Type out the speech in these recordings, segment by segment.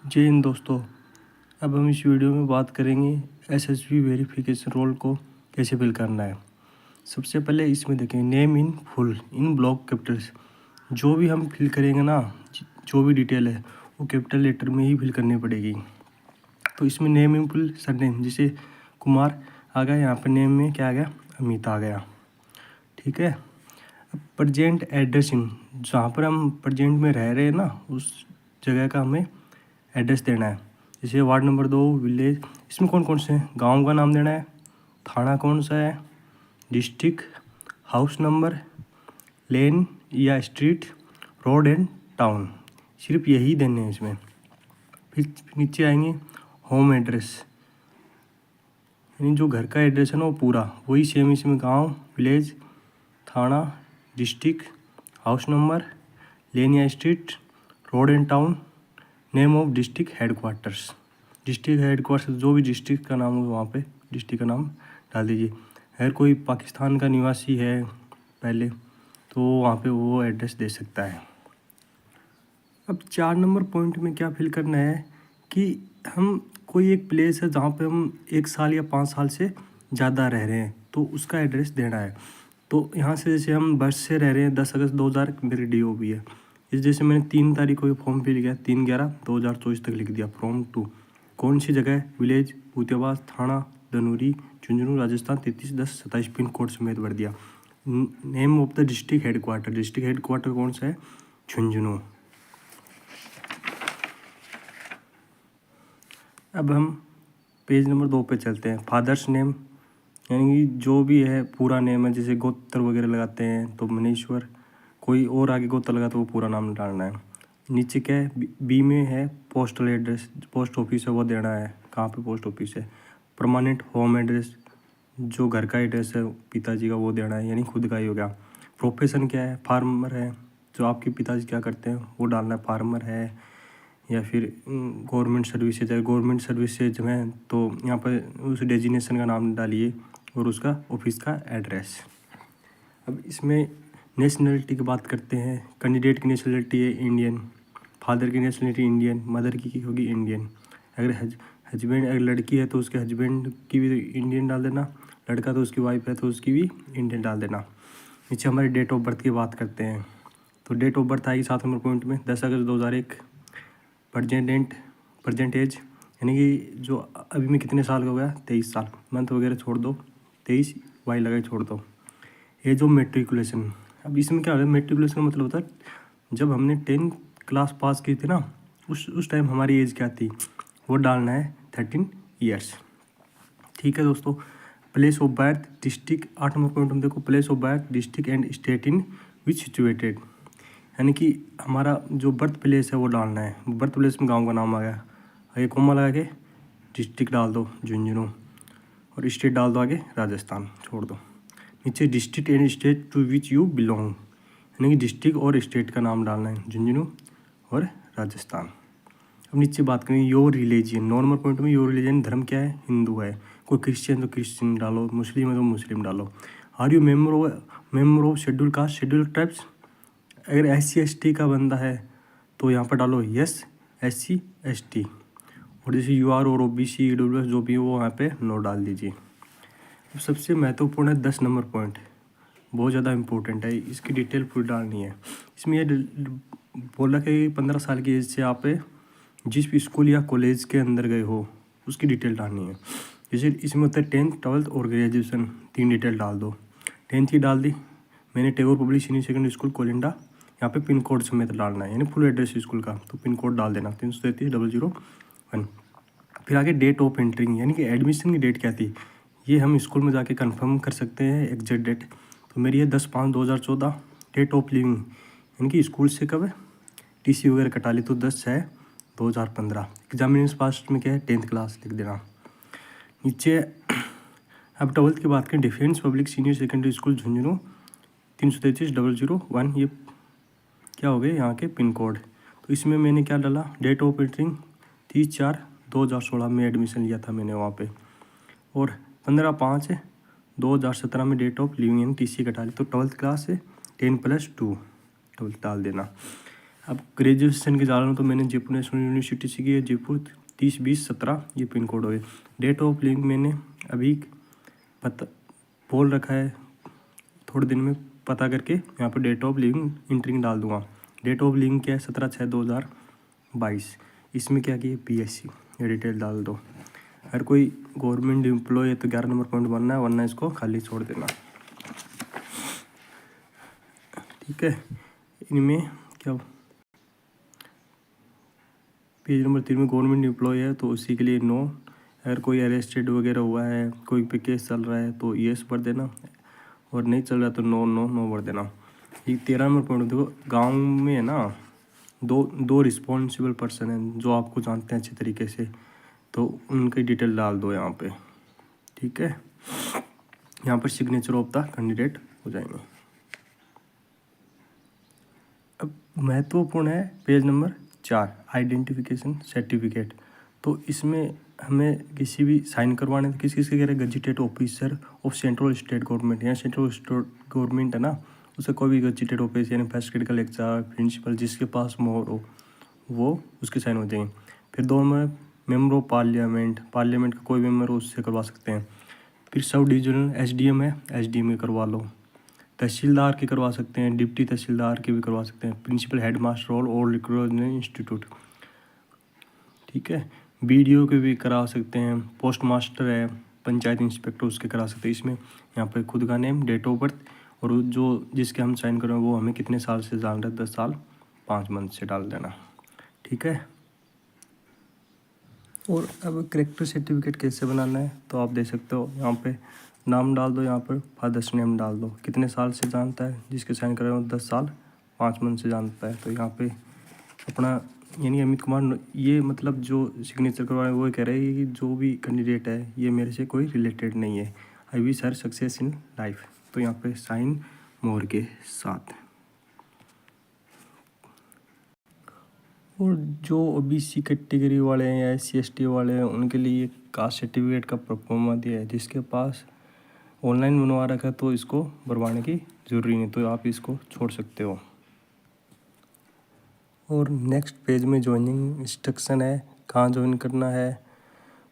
जय हिंद दोस्तों। अब हम इस वीडियो में बात करेंगे एसएसबी वेरिफिकेशन रोल को कैसे फिल करना है। सबसे पहले इसमें देखें name in full in block Capitals. जो भी हम फिल करेंगे ना, जो भी डिटेल है वो कैपिटल लेटर में ही फिल करनी पड़ेगी। तो इसमें नेम इन फुल सरनेम, जैसे कुमार आ गया, यहाँ पर नेम में क्या आ गया, अमित आ गया। ठीक है। अब प्रजेंट एड्रेस इन, जहाँ पर हम प्रजेंट में रह रहे हैं ना, उस जगह का हमें एड्रेस देना है। जैसे वार्ड नंबर 2 विलेज, इसमें कौन कौन से हैं, गांव का नाम देना है, थाना कौन सा है, डिस्ट्रिक्ट, हाउस नंबर, लेन या स्ट्रीट, रोड एंड टाउन, सिर्फ यही देने हैं इसमें। फिर नीचे आएंगे होम एड्रेस, यानी जो घर का एड्रेस है ना वो पूरा वही सेम इसमें, गांव, विलेज, थाना, डिस्ट्रिक्ट, हाउस नंबर, लेन या street, road and town, name of district headquarters. District headquarters जो भी डिस्ट्रिक्ट का नाम हो वहाँ पे डिस्ट्रिक्ट का नाम डाल दीजिए। अगर कोई पाकिस्तान का निवासी है पहले तो वहाँ पे वो एड्रेस दे सकता है। अब 4 नंबर पॉइंट में क्या फिल करना है कि हम कोई एक प्लेस है जहाँ पे हम 1 साल या 5 साल से ज़्यादा रह रहे हैं तो उसका एड्रेस देना है। तो यहाँ से जैसे हम बस से रह रहे हैं 10 अगस्त 2000 मेरी DOB है, इस जैसे मैंने 3 तारीख को ये फॉर्म फिल किया, 3/11/2024 तक लिख दिया फ्रॉम टू कौन सी जगह है, विलेज भूतियाबाद, थाना धनूरी, झुंझुनू राजस्थान 331027 पिन कोड समेत भर दिया। Name of the district headquarter, district headquarter कौन सा है, झुंझुनू। अब हम पेज नंबर 2 पे चलते हैं। फादर्स नेम, यानी कि जो भी है पूरा नेम है, जैसे गोत्र वगैरह लगाते हैं तो मनेश्वर, कोई और आगे गोत्र लगा तो वो पूरा नाम डालना है। नीचे क्या है, बी में है पोस्टल एड्रेस, पोस्ट ऑफिस है वो देना है, कहाँ पे पोस्ट ऑफिस है। परमानेंट होम एड्रेस, जो घर का एड्रेस है पिताजी का वो देना है, यानी खुद का ही हो गया। प्रोफेशन क्या है, फार्मर है, जो आपके पिताजी क्या करते हैं वो डालना है, फार्मर है या फिर गवर्नमेंट सर्विसेज है, गवर्नमेंट सर्विसेज में तो यहाँ पर उस डेजिग्नेशन का नाम डालिए और उसका ऑफिस का एड्रेस। अब इसमें नेशनलिटी की बात करते हैं। कैंडिडेट की नेशनलिटी है इंडियन, फादर की नेशनलिटी इंडियन, मदर की होगी इंडियन। अगर हस्बैंड, अगर लड़की है तो उसके हस्बैंड की भी इंडियन डाल देना, लड़का तो उसकी वाइफ है तो उसकी भी इंडियन डाल देना। नीचे हमारी डेट ऑफ बर्थ की बात करते हैं तो डेट ऑफ बर्थ आएगी 7 नंबर पॉइंट में 10 अगस्त 2001। प्रेजेंट एज, यानी कि जो अभी में कितने साल का हो गया, 23 साल, मंथ वगैरह छोड़ दो, 23 वाई लगा छोड़ दो। एज ऑफ मेट्रिकुलेशन, अब इसमें क्या होता है, मेट्रिकुलेशन का मतलब होता है जब हमने 10th क्लास पास की थी ना, उस टाइम हमारी एज क्या थी वो डालना है, 13 ईयर्स। ठीक है दोस्तों। Place of birth district, 8 number point हम देखो, place of birth district and state in which situated, यानी कि हमारा जो बर्थ प्लेस है वो डालना है। बर्थ प्लेस में गांव का नाम आ गया, आगे कोमा लगा के डिस्ट्रिक्ट डाल दो झुंझुनू और स्टेट डाल दो आगे राजस्थान छोड़ दो। नीचे district and state to which you belong, यानी कि डिस्ट्रिक्ट और स्टेट का नाम डालना है, झुंझुनू और राजस्थान। अब नीचे बात करें योर रिलीजियन, 9 नंबर पॉइंट में योर रिलीजियन, धर्म क्या है, हिंदू है। कोई क्रिश्चियन तो क्रिश्चियन डालो, मुस्लिम है तो मुस्लिम डालो। Are you member of schedule caste schedule tribes, अगर SC ST का बंदा है तो यहाँ पर डालो यस SC ST, और जैसे UR और OBC EWS जो भी है वो यहाँ पे नो डाल दीजिए। अब सबसे महत्वपूर्ण है 10 नंबर पॉइंट, बहुत ज़्यादा इम्पोर्टेंट है, इसकी डिटेल पूरी डालनी है। इसमें ये बोला कि 15 साल की एज से आप जिस भी स्कूल या कॉलेज के अंदर गए हो उसकी डिटेल डालनी है। जैसे इसमें होता है 10th 12th और ग्रेजुएशन, 3 डिटेल डाल दो। 10th की डाल दी मैंने, Tagore public senior secondary school Kolinda, यहाँ पे पिन कोड समेत डालना है, यानी फुल एड्रेस स्कूल का, तो पिन कोड डाल देना 333-001। फिर आगे डेट ऑफ एंट्रिंग, यानी कि एडमिशन की डेट क्या थी, ये हम स्कूल में जाके कंफर्म कर सकते हैं एग्जैक्ट डेट। तो मेरी है 10/5/2014। डेट ऑफ लिविंग, यानी कि स्कूल से कब TC वगैरह कटा ली तो 10/6/2015। एग्जामिनेशन पास में क्या है, 10th क्लास लिख देना। नीचे अब 12th की बात करें, defence public senior secondary school Jhunjhunu 333-001, ये क्या हो गए यहाँ के पिन कोड। तो इसमें मैंने क्या डाला, डेट ऑफ एंट्रिंग 30/4/2016 में एडमिशन लिया था मैंने वहाँ पे, और 15/5/2017 में डेट ऑफ लिविंग यानी TC कटा ली। तो 12th क्लास से 10+2 12th डाल देना। अब ग्रेजुएशन की जा रहा हूँ तो मैंने जयपुर नेशनल यूनिवर्सिटी से की है, जयपुर 302017 ये पिन कोड है। डेट ऑफ लिंक मैंने अभी पता बोल रखा है, थोड़े दिन में पता करके यहाँ पर डेट ऑफ लिंक इंटरिंग डाल दूंगा। डेट ऑफ लिंक क्या है 17/6/2022। इसमें क्या किया PSC ये डिटेल डाल दो। अगर कोई गवर्नमेंट एम्प्लॉय है तो 11 नंबर पॉइंट बनना है, वरना इसको खाली छोड़ देना। ठीक है, इनमें क्या पेज नंबर 3 में गवर्नमेंट एम्प्लॉय है तो उसी के लिए नो। अगर कोई अरेस्टेड वगैरह हुआ है, कोई पे केस चल रहा है तो येस भर देना, और नहीं चल रहा तो नो नो नो भर देना। ये 13 नंबर पॉइंट देखो, गांव में है ना दो रिस्पॉन्सिबल पर्सन हैं जो आपको जानते हैं अच्छे तरीके से, तो उनकी डिटेल डाल दो यहाँ पे। ठीक है, यहाँ पर सिग्नेचर ऑफ द कैंडिडेट हो जाएंगे। अब महत्वपूर्ण है पेज नंबर 4 आइडेंटिफिकेशन सर्टिफिकेट। तो इसमें हमें किसी भी साइन करवाने, किस किस के कह रहे हैं, gazetted officer of central state government, या सेंट्रल स्टेट गवर्नमेंट है ना, उसे कोई भी गजेटेड ऑफिस यानी फर्स्ट ग्रेड का लेक्चर प्रिंसिपल जिसके पास मोहर हो वो उसके साइन हो जाएंगे। फिर 2 में मेम्बर ऑफ पार्लियामेंट, पार्लियामेंट का कोई मेम्बर हो उससे करवा सकते हैं। फिर सब डिविजनल SDM है, SDM करवा लो। तहसीलदार के करवा सकते हैं, डिप्टी तहसीलदार के भी करवा सकते हैं, प्रिंसिपल हेडमास्टर और रिक्रूटमेंट इंस्टीट्यूट। ठीक है, BDO के भी करा सकते हैं, पोस्ट मास्टर है, पंचायत इंस्पेक्टर उसके करा सकते हैं। इसमें यहाँ पे खुद का नेम, डेट ऑफ बर्थ, और जो जिसके हम साइन कर रहे हैं वो हमें कितने साल से डाल रहे हैं, 10 साल 5 मंथ से डाल देना। ठीक है, और अब करेक्टर सर्टिफिकेट कैसे बनाना है तो आप देख सकते हो, यहाँ पे नाम डाल दो, यहाँ पर फादर्स नेम डाल दो, कितने साल से जानता है, जिसके साइन कर रहे हो 10 साल 5 मंथ से जानता है, तो यहाँ पे अपना यानी अमित कुमार, ये मतलब जो सिग्नेचर करवा रहे हैं वो कह रहे हैं कि जो भी कैंडिडेट है ये मेरे से कोई रिलेटेड नहीं है, I wish her success in life. तो यहाँ पे साइन मोहर के साथ। और जो OBC कैटेगरी वाले हैं या SC ST वाले हैं उनके लिए कास्ट सर्टिफिकेट का प्रोफार्मा दिया है, जिसके पास ऑनलाइन बनवा रखा है तो इसको भरवाने की ज़रूरी नहीं, तो आप इसको छोड़ सकते हो। और नेक्स्ट पेज में ज्वाइनिंग इंस्ट्रक्शन है, कहाँ ज्वाइन करना है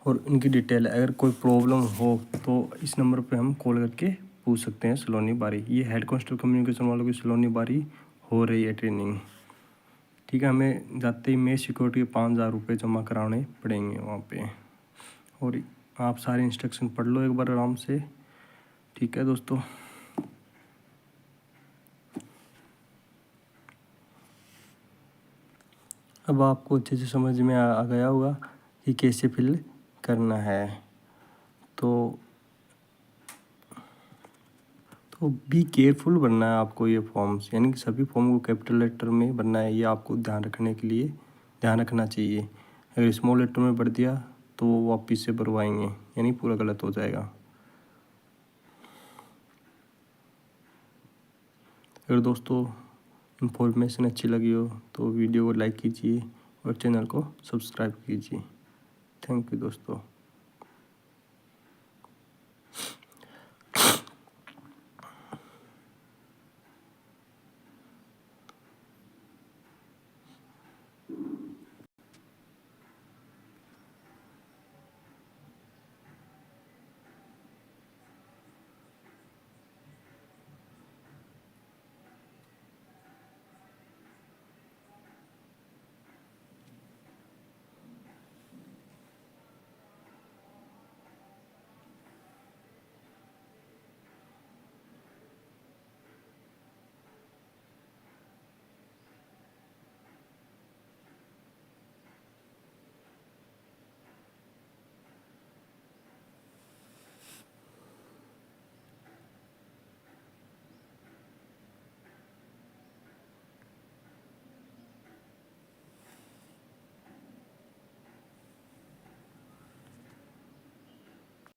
और इनकी डिटेल है। अगर कोई प्रॉब्लम हो तो इस नंबर पे हम कॉल करके पूछ सकते हैं। सलोनी बारी, ये हेड कांस्टेबल कम्युनिकेशन वालों की सलोनी बारी हो रही है ट्रेनिंग। ठीक है, हमें जाते ही में सिक्योरिटी के 5,000 रुपये जमा कराने पड़ेंगे वहाँ पे। और आप सारे इंस्ट्रक्शन पढ़ लो एक बार आराम से। ठीक है दोस्तों, अब आपको अच्छे से समझ में आ गया होगा कि कैसे फिल करना है। तो बी केयरफुल बनना है आपको ये फॉर्म्स, यानी कि सभी फॉर्म को कैपिटल लेटर में बनना है, ये आपको ध्यान रखने के लिए ध्यान रखना चाहिए। अगर स्मॉल लेटर में भर दिया तो वो वापस से भरवाएंगे, यानी पूरा गलत हो जाएगा। अगर दोस्तों इन्फॉर्मेशन अच्छी लगी हो तो वीडियो को लाइक कीजिए और चैनल को सब्सक्राइब कीजिए। थैंक यू दोस्तों।